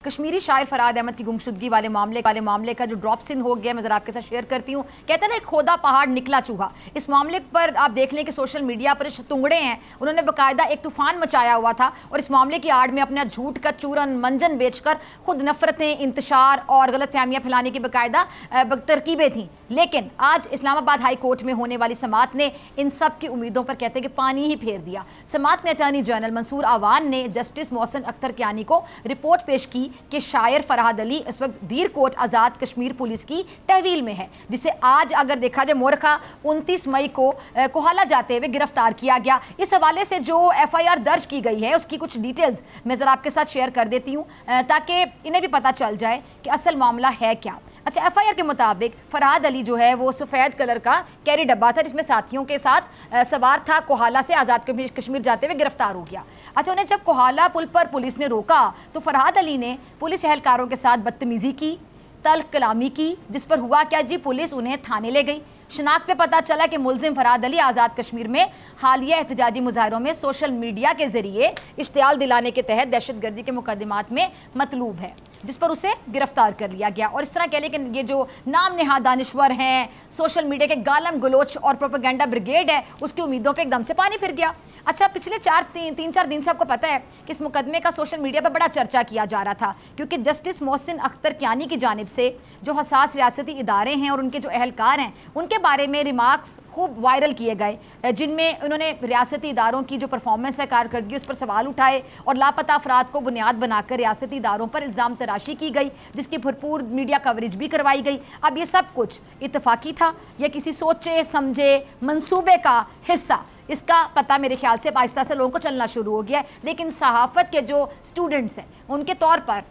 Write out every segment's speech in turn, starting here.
कश्मीरी शायर फरहाद अहमद की गुमशुदगी वाले मामले का जो ड्रॉप सिन हो गया, मैं ज़रा आपके साथ शेयर करती हूँ। कहते हैं ना, एक खोदा पहाड़ निकला चूहा। इस मामले पर आप देख लें कि सोशल मीडिया पर तुंगड़े हैं, उन्होंने बाकायदा एक तूफान मचाया हुआ था और इस मामले की आड़ में अपना झूठ का चूरन मंजन बेचकर खुद नफरतें, इंतशार और गलत फहमियाँ फैलाने की बाकायदा तरकीबें थीं। लेकिन आज इस्लामाबाद हाई कोर्ट में होने वाली समाअत ने इन सब की उम्मीदों पर कहते हैं कि पानी ही फेर दिया। समाअत में अटॉर्नी जनरल मंसूर आवान ने जस्टिस मोहसिन अख्तर कियानी को रिपोर्ट पेश की कि शायर फरहाद अली इस वक्त दीर कोट आज़ाद कश्मीर पुलिस की तहवील में है, जिसे आज अगर देखा जाए मोरखा 29 मई को कोहाला जाते हुए गिरफ्तार किया गया। इस हवाले से जो FIR दर्ज की गई है उसकी कुछ डिटेल्स मैं ज़रा आपके साथ शेयर कर देती हूँ ताकि इन्हें भी पता चल जाए कि असल मामला है क्या। अच्छा, FIR के मुताबिक फरहाद अली जो है वो सफ़ेद कलर का कैरी डब्बा था जिसमें साथियों के साथ सवार था, कोहाला से आज़ाद कश्मीर जाते हुए गिरफ्तार हो गया। अच्छा, उन्हें जब कोहाला पुल पर पुलिस ने रोका तो फरहाद अली ने पुलिस एहलकारों के साथ बदतमीज़ी की, तल्ख कलामी की, जिस पर हुआ क्या जी, पुलिस उन्हें थाने ले गई। शनाख्त पे पता चला कि मुलजिम फरहाद अली आज़ाद कश्मीर में हालिया एहतजाजी मुजाहरों में सोशल मीडिया के ज़रिए इश्तियाल दिलाने के तहत दहशतगर्दी के मुकदमात में मतलूब है, जिस पर उसे गिरफ्तार कर लिया गया। और इस तरह कह लें कि ये जो नाम नेहा दानिश्वर हैं, सोशल मीडिया के गालम गलोच और प्रोपेगेंडा ब्रिगेड है, उसकी उम्मीदों पे एकदम से पानी फिर गया। अच्छा, पिछले 3-4 दिन से आपको पता है कि इस मुकदमे का सोशल मीडिया पर बड़ा चर्चा किया जा रहा था, क्योंकि जस्टिस मोहसिन अख्तर कियानी की जानिब से जो हसास रियासती इदारे हैं और उनके जो एहलकार हैं उनके बारे में रिमार्क्स खूब वायरल किए गए, जिनमें उन्होंने रियासती इदारों की जो परफॉर्मेंस है, कारकर्दगी, उस पर सवाल उठाए और लापता अफराद को बुनियाद बनाकर रियासती इदारों पर इल्ज़ाम तराशी की गई, जिसकी भरपूर मीडिया कवरेज भी करवाई गई। अब ये सब कुछ इत्तफाकी था या किसी सोचे समझे मंसूबे का हिस्सा, इसका पता मेरे ख्याल से आहिस्ता आहिस्ता लोगों को चलना शुरू हो गया है। लेकिन सहाफ़त के जो स्टूडेंट्स हैं उनके तौर पर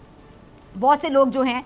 बहुत से लोग जो हैं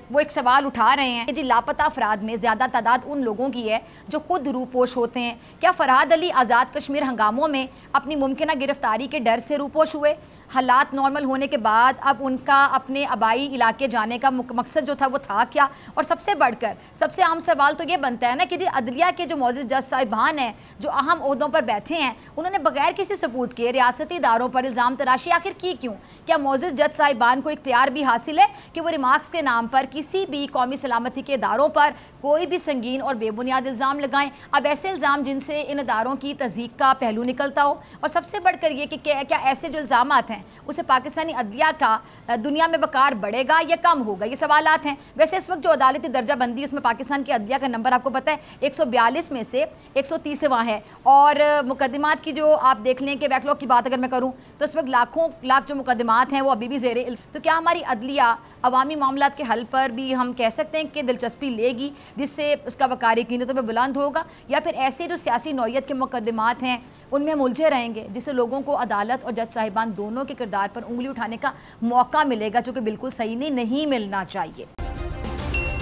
वो एक सवाल उठा रहे हैं कि जी लापता अफराद में ज़्यादा तादाद उन लोगों की है जो खुद रूपोश होते हैं। क्या फरहाद अली आज़ाद कश्मीर हंगामों में अपनी मुमकिन गिरफ्तारी के डर से रूपोश हुए? हालात नॉर्मल होने के बाद अब उनका अपने आबाई इलाके जाने का मकसद जो था वो था क्या? और सबसे बढ़कर सबसे आम सवाल तो ये बनता है ना कि जी अदलिया के जो मौजूद जज साहिबान हैं, जो अहम ओहदों पर बैठे हैं, उन्होंने बगैर किसी सबूत के रियासती इदारों पर इल्ज़ाम तराशी आखिर की क्यों? क्या मौजूद जज साहिबान को इख्तियार भी हासिल है कि वो रिमार्क्स के नाम पर किसी भी कौमी सलामती के इदारों पर कोई भी संगीन और बेबुनियाद इल्ज़ाम लगाएं? अब ऐसे इल्ज़ाम जिनसे इन इदारों की तज़ीक का पहलू निकलता हो, और सबसे बढ़कर ये कि क्या ऐसे जो इल्ज़ामात हैं उसे पाकिस्तानी अदलिया का दुनिया में वक़ार बढ़ेगा या कम होगा? ये सवालात हैं। वैसे इस वक्त जो अदालती दर्जा बंदी उसमें पाकिस्तान की अदलिया का नंबर आपको पता है 142 में से 130वां है, और मुकदमात की जो आप देख लें कि बैकलॉग की बात अगर मैं करूँ तो इस वक्त लाखों लाख जो मुकदमात हैं वो अभी भी ज़ेरे। तो क्या हमारी अदलिया अवामी मामलात के हल पर भी हम कह सकते हैं कि दिलचस्पी लेगी, जिससे उसका वक़ारी कीमतों में बुलंद होगा, या फिर ऐसे जो सियासी नौइयत के मुकदमात हैं उनमें हम उलझे रहेंगे, जिससे लोगों को अदालत और जज साहिबान दोनों के किरदार पर उंगली उठाने का मौका मिलेगा, जो कि बिल्कुल सही नहीं मिलना चाहिए।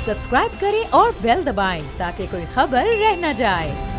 सब्सक्राइब करें और बेल दबाएं ताकि कोई खबर रह न जाए।